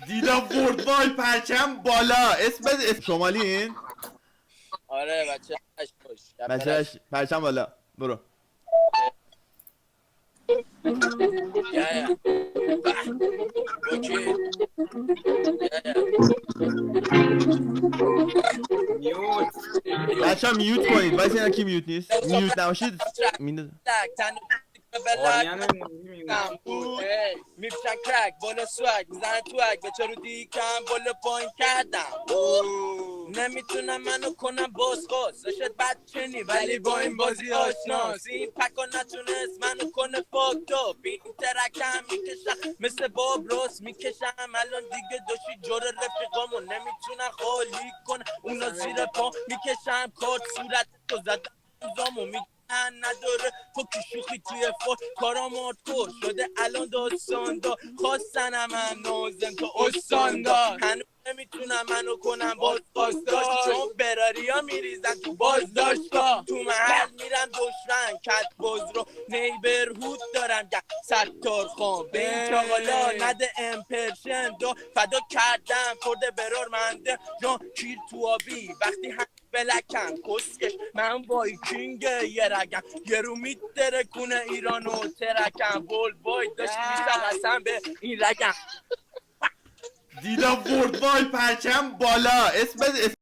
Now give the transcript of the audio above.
دیدم وردوای پرچم بالا. اسم شمالین؟ آره بچه بچهش پرچم بالا. برو. اوکی. میوت. بچه ها میوت کنید. وایس اینا کی میوت نیست؟ میوت نباشید میده. آریان میوت. میپشن کرک بالا سوگ میزنه توک به چرو دیکم بالا پایین کردم نمیتونم منو کنم باز خواست داشت بچه نی ولی با این بازی آشناس این پکا نتونست منو کنه فاکتو بین ترکم میکشم مثل باب راست میکشم الان دیگه داشتی جور رفیقامو نمیتونن خالی کنه اونا زیر پا میکشم کارت صورت تو زدم زامو نداره تو که شوخی توی فوت کارام آردکور شده الان داستان دا خواستنم هم نازم تو استان دا هنوز نمیتونم منو کنم بازداشت چون براری ها میریزن تو بازداشتا تو محل میرم دشمن کت باز رو نیبرهود دارم ستار خان به این چاقالا نده امپرشن دو فدا کردم خورده برار منده جان کیر تو آبی وقتی هم بلکم کسکش من وایکینگ یه رگم یه رو میتره کنه ایران و ترکم بول بای داشت میشتم قسم به این رگم دیدم وردوای پرچم بالا. اسم